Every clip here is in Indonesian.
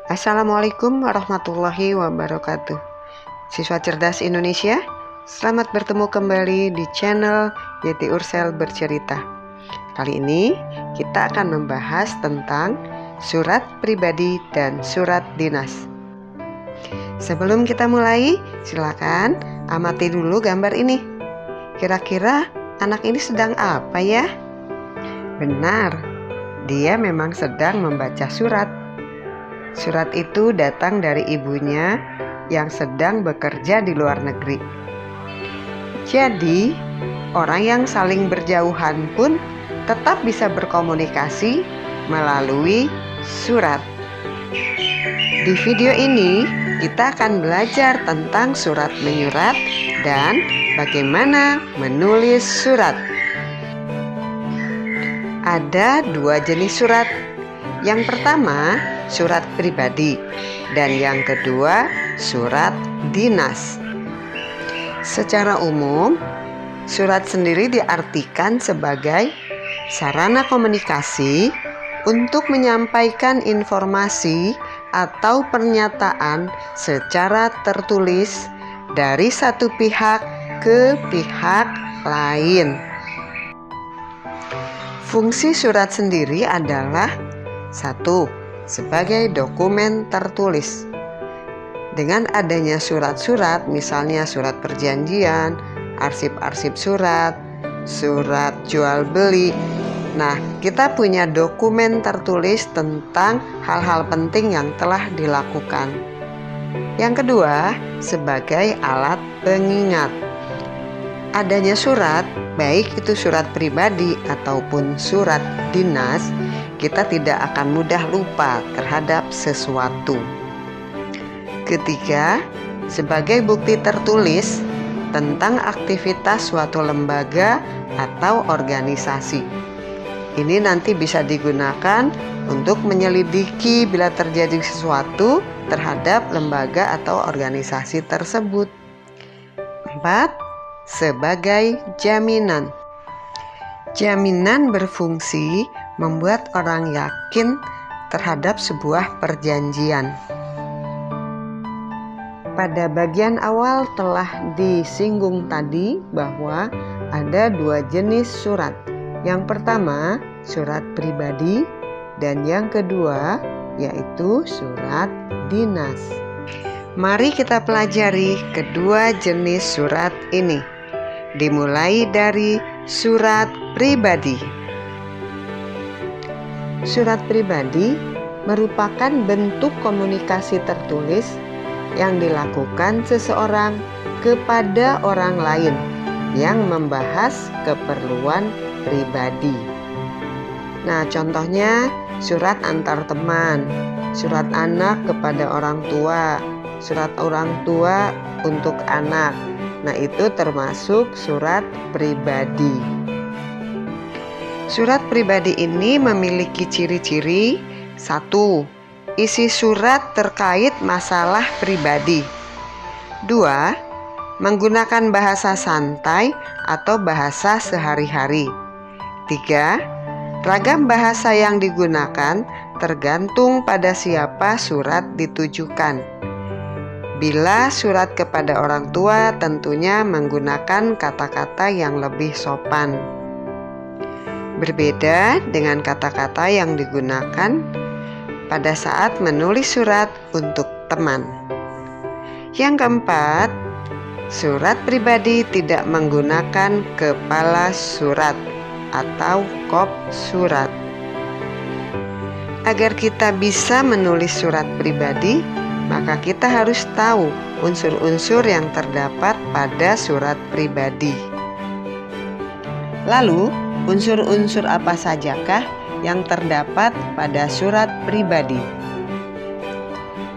Assalamualaikum warahmatullahi wabarakatuh. Siswa cerdas Indonesia, selamat bertemu kembali di channel Yeti Ursel Bercerita. Kali ini kita akan membahas tentang surat pribadi dan surat dinas. Sebelum kita mulai, silakan amati dulu gambar ini. Kira-kira anak ini sedang apa ya? Benar, dia memang sedang membaca surat. Surat itu datang dari ibunya yang sedang bekerja di luar negeri. Jadi, orang yang saling berjauhan pun tetap bisa berkomunikasi melalui surat. Di video ini, kita akan belajar tentang surat menyurat dan bagaimana menulis surat. Ada dua jenis surat. Yang pertama, surat pribadi, dan yang kedua, surat dinas. Secara umum, surat sendiri diartikan sebagai sarana komunikasi untuk menyampaikan informasi atau pernyataan secara tertulis dari satu pihak ke pihak lain. Fungsi surat sendiri adalah 1. Sebagai dokumen tertulis. Dengan adanya surat-surat, misalnya surat perjanjian, arsip-arsip surat, surat jual beli. Nah, kita punya dokumen tertulis tentang hal-hal penting yang telah dilakukan. Yang kedua, sebagai alat pengingat. Adanya surat, baik itu surat pribadi ataupun surat dinas, kita tidak akan mudah lupa terhadap sesuatu. Ketiga, sebagai bukti tertulis tentang aktivitas suatu lembaga atau organisasi. Ini nanti bisa digunakan untuk menyelidiki bila terjadi sesuatu terhadap lembaga atau organisasi tersebut. 4. Sebagai jaminan. Jaminan berfungsi membuat orang yakin terhadap sebuah perjanjian. Pada bagian awal telah disinggung tadi bahwa ada dua jenis surat. Yang pertama, surat pribadi, dan yang kedua yaitu surat dinas. Mari kita pelajari kedua jenis surat ini. Dimulai dari surat pribadi. Surat pribadi merupakan bentuk komunikasi tertulis yang dilakukan seseorang kepada orang lain yang membahas keperluan pribadi. Nah, contohnya surat antar teman, surat anak kepada orang tua, surat orang tua untuk anak. Nah, itu termasuk surat pribadi. Surat pribadi ini memiliki ciri-ciri. 1. Isi surat terkait masalah pribadi. 2. Menggunakan bahasa santai atau bahasa sehari-hari. 3. Ragam bahasa yang digunakan tergantung pada siapa surat ditujukan. Bila surat kepada orang tua, tentunya menggunakan kata-kata yang lebih sopan. Berbeda dengan kata-kata yang digunakan pada saat menulis surat untuk teman. Yang keempat, surat pribadi tidak menggunakan kepala surat atau kop surat. Agar kita bisa menulis surat pribadi, maka kita harus tahu unsur-unsur yang terdapat pada surat pribadi. Lalu, unsur-unsur apa sajakah yang terdapat pada surat pribadi?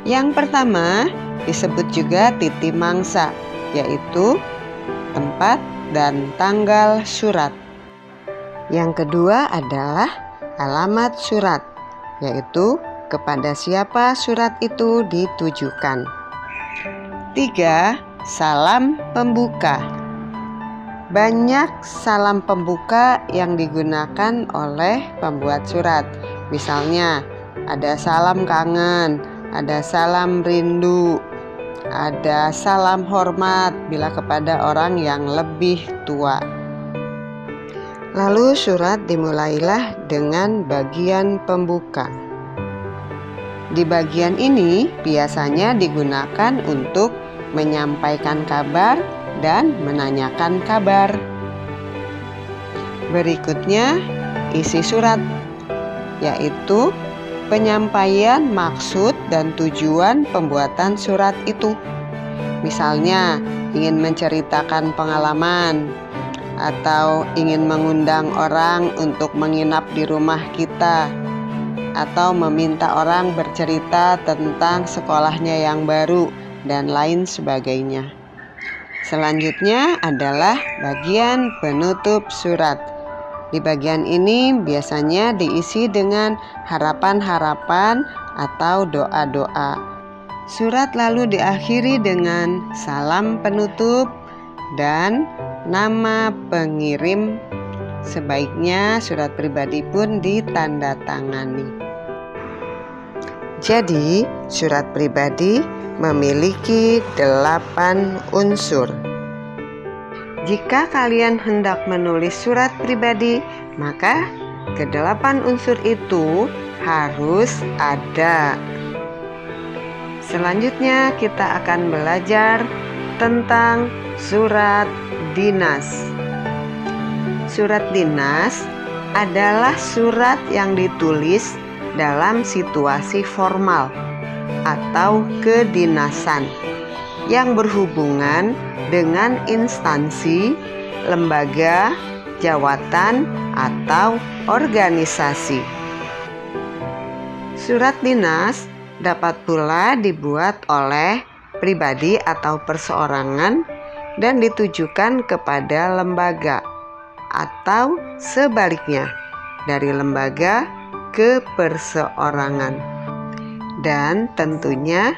Yang pertama disebut juga titi mangsa, yaitu tempat dan tanggal surat. Yang kedua adalah alamat surat, yaitu kepada siapa surat itu ditujukan. 3. Salam pembuka. Banyak salam pembuka yang digunakan oleh pembuat surat. Misalnya, ada salam kangen, ada salam rindu, ada salam hormat bila kepada orang yang lebih tua. Lalu surat dimulailah dengan bagian pembuka. Di bagian ini biasanya digunakan untuk menyampaikan kabar dan menanyakan kabar. Berikutnya isi surat, yaitu penyampaian maksud dan tujuan pembuatan surat itu. Misalnya ingin menceritakan pengalaman, atau ingin mengundang orang untuk menginap di rumah kita, atau meminta orang bercerita tentang sekolahnya yang baru, dan lain sebagainya. Selanjutnya adalah bagian penutup surat. Di bagian ini biasanya diisi dengan harapan-harapan atau doa-doa. Surat lalu diakhiri dengan salam penutup dan nama pengirim. Sebaiknya surat pribadi pun ditandatangani. Jadi, surat pribadi memiliki 8 unsur. Jika kalian hendak menulis surat pribadi, maka ke-8 unsur itu harus ada. Selanjutnya kita akan belajar tentang surat dinas. Surat dinas adalah surat yang ditulis dalam situasi formal atau kedinasan yang berhubungan dengan instansi, lembaga, jawatan, atau organisasi. Surat dinas dapat pula dibuat oleh pribadi atau perseorangan dan ditujukan kepada lembaga, atau sebaliknya dari lembaga ke perseorangan, dan tentunya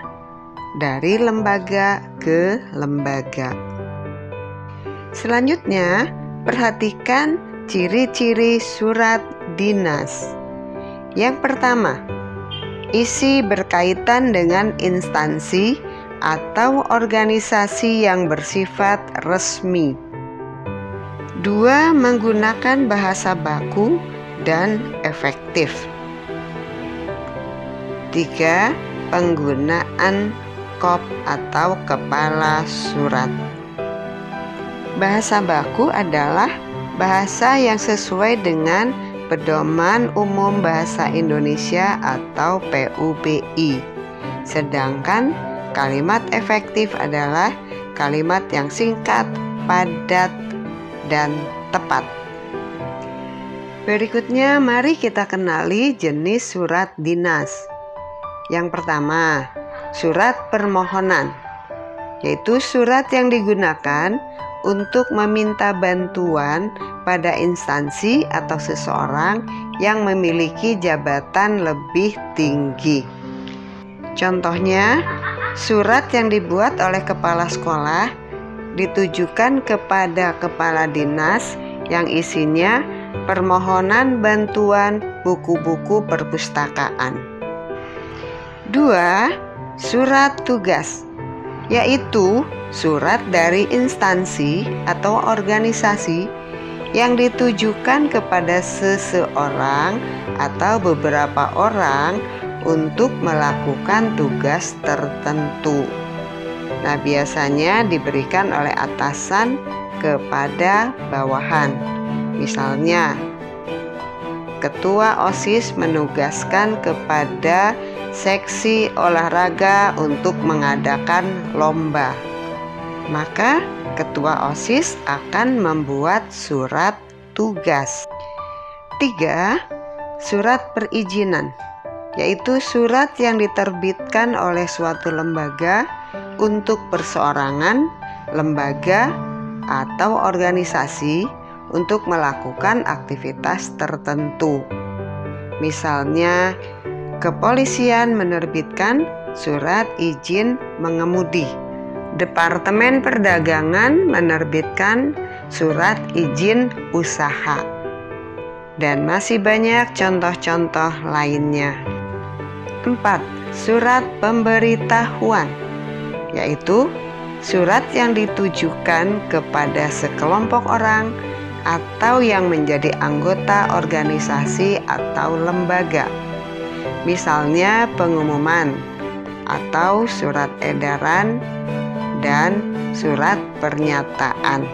dari lembaga ke lembaga. Selanjutnya, perhatikan ciri-ciri surat dinas. Yang pertama, isi berkaitan dengan instansi atau organisasi yang bersifat resmi. 2. Menggunakan bahasa baku dan efektif. 3. Penggunaan kop atau kepala surat. Bahasa baku adalah bahasa yang sesuai dengan Pedoman Umum Bahasa Indonesia atau PUBI. Sedangkan kalimat efektif adalah kalimat yang singkat, padat, dan tepat. Berikutnya, mari kita kenali jenis surat dinas. Yang pertama, surat permohonan, yaitu surat yang digunakan untuk meminta bantuan pada instansi atau seseorang yang memiliki jabatan lebih tinggi. Contohnya, surat yang dibuat oleh kepala sekolah ditujukan kepada kepala dinas yang isinya permohonan bantuan buku-buku perpustakaan. 2. Surat tugas, yaitu surat dari instansi atau organisasi yang ditujukan kepada seseorang atau beberapa orang untuk melakukan tugas tertentu. Nah, biasanya diberikan oleh atasan kepada bawahan. Misalnya, ketua OSIS menugaskan kepada seksi olahraga untuk mengadakan lomba. Maka, ketua OSIS akan membuat surat tugas. 3. Surat perizinan, yaitu surat yang diterbitkan oleh suatu lembaga untuk perseorangan, lembaga, atau organisasi untuk melakukan aktivitas tertentu. Misalnya, kepolisian menerbitkan surat izin mengemudi. Departemen Perdagangan menerbitkan surat izin usaha. Dan masih banyak contoh-contoh lainnya. 4. surat pemberitahuan, yaitu surat yang ditujukan kepada sekelompok orang atau yang menjadi anggota organisasi atau lembaga. Misalnya pengumuman atau surat edaran dan surat pernyataan.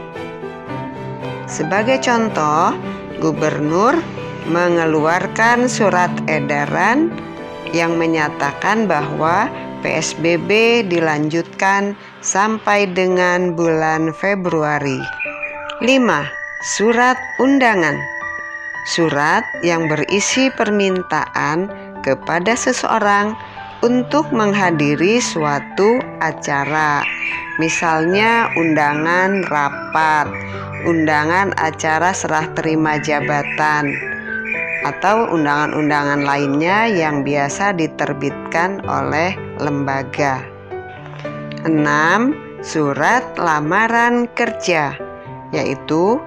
Sebagai contoh, gubernur mengeluarkan surat edaran yang menyatakan bahwa PSBB dilanjutkan sampai dengan bulan Februari. 5. Surat undangan. Surat yang berisi permintaan kepada seseorang untuk menghadiri suatu acara, misalnya undangan rapat, undangan acara serah terima jabatan, atau undangan-undangan lainnya yang biasa diterbitkan oleh lembaga. 6. Surat lamaran kerja, yaitu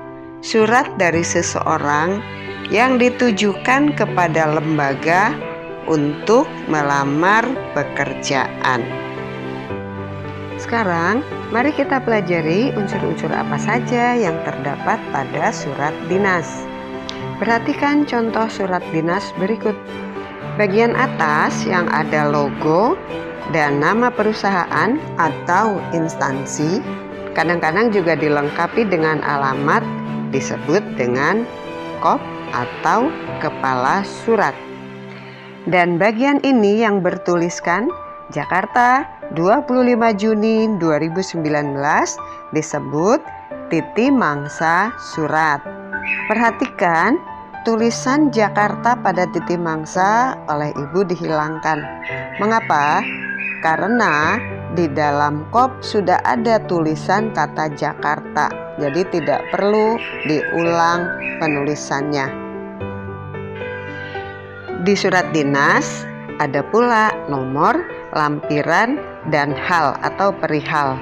surat dari seseorang yang ditujukan kepada lembaga untuk melamar pekerjaan. Sekarang, mari kita pelajari unsur-unsur apa saja yang terdapat pada surat dinas. Perhatikan contoh surat dinas berikut. Bagian atas yang ada logo dan nama perusahaan atau instansi, kadang-kadang juga dilengkapi dengan alamat, disebut dengan kop atau kepala surat. Dan bagian ini yang bertuliskan Jakarta 25 Juni 2019 disebut titi mangsa surat. Perhatikan, tulisan Jakarta pada titi mangsa oleh ibu dihilangkan. Mengapa? Karena di dalam kop sudah ada tulisan kata Jakarta, jadi tidak perlu diulang penulisannya. Di surat dinas ada pula nomor, lampiran, dan hal atau perihal.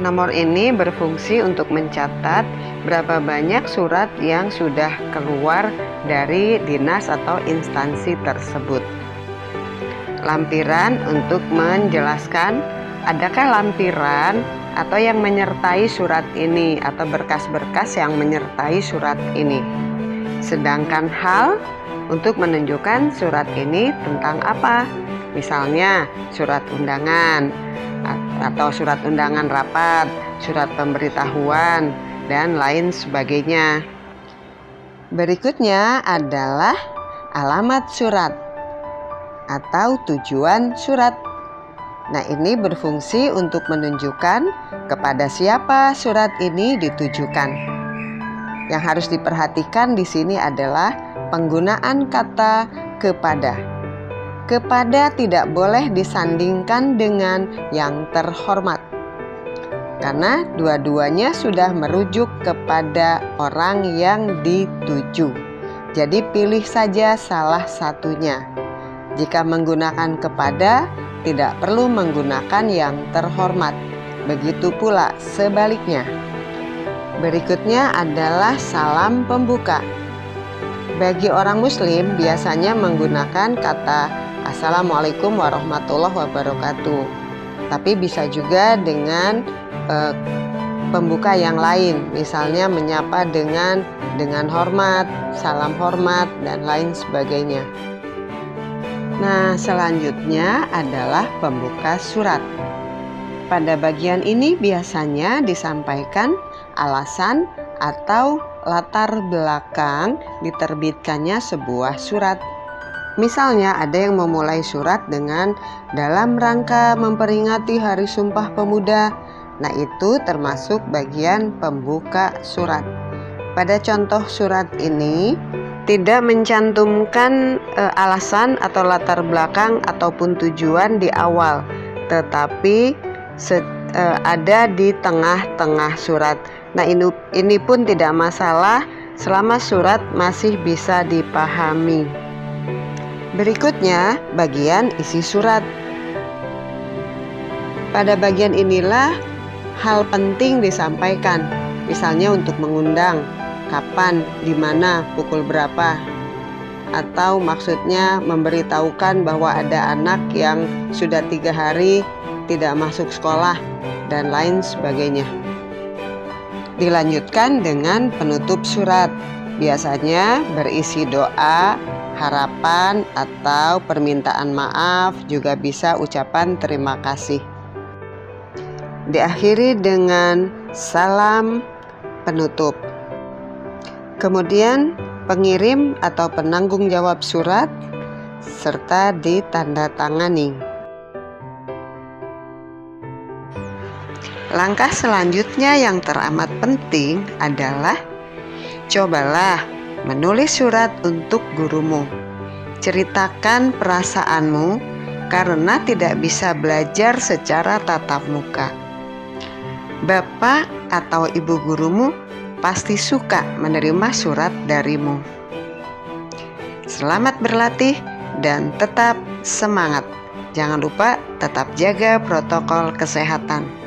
Nomor ini berfungsi untuk mencatat berapa banyak surat yang sudah keluar dari dinas atau instansi tersebut. Lampiran untuk menjelaskan adakah lampiran atau yang menyertai surat ini atau berkas-berkas yang menyertai surat ini. Sedangkan hal untuk menunjukkan surat ini tentang apa. Misalnya surat undangan atau surat undangan rapat, surat pemberitahuan, dan lain sebagainya. Berikutnya adalah alamat surat atau tujuan surat. Nah, ini berfungsi untuk menunjukkan kepada siapa surat ini ditujukan. Yang harus diperhatikan di sini adalah penggunaan kata kepada. Kepada tidak boleh disandingkan dengan yang terhormat, karena dua-duanya sudah merujuk kepada orang yang dituju. Jadi pilih saja salah satunya. Jika menggunakan kepada, tidak perlu menggunakan yang terhormat. Begitu pula sebaliknya. Berikutnya adalah salam pembuka. Bagi orang muslim biasanya menggunakan kata Assalamualaikum warahmatullahi wabarakatuh. Tapi bisa juga dengan pembuka yang lain, misalnya menyapa dengan hormat, salam hormat, dan lain sebagainya. Nah, selanjutnya adalah pembuka surat. Pada bagian ini biasanya disampaikan alasan atau latar belakang diterbitkannya sebuah surat. Misalnya ada yang memulai surat dengan dalam rangka memperingati Hari Sumpah Pemuda. Nah, itu termasuk bagian pembuka surat. Pada contoh surat ini tidak mencantumkan alasan atau latar belakang ataupun tujuan di awal, tetapi ada di tengah-tengah surat. Nah, ini pun tidak masalah selama surat masih bisa dipahami. Berikutnya, bagian isi surat. Pada bagian inilah hal penting disampaikan, misalnya untuk mengundang, kapan, di mana, pukul berapa. atau maksudnya memberitahukan bahwa ada anak yang sudah 3 hari tidak masuk sekolah dan lain sebagainya. Dilanjutkan dengan penutup surat, biasanya berisi doa, harapan, atau permintaan maaf, juga bisa ucapan terima kasih. Diakhiri dengan salam penutup. Kemudian pengirim atau penanggung jawab surat serta ditandatangani. Langkah selanjutnya yang teramat penting adalah cobalah menulis surat untuk gurumu. Ceritakan perasaanmu karena tidak bisa belajar secara tatap muka. Bapak atau ibu gurumu pasti suka menerima surat darimu. Selamat berlatih dan tetap semangat. Jangan lupa tetap jaga protokol kesehatan.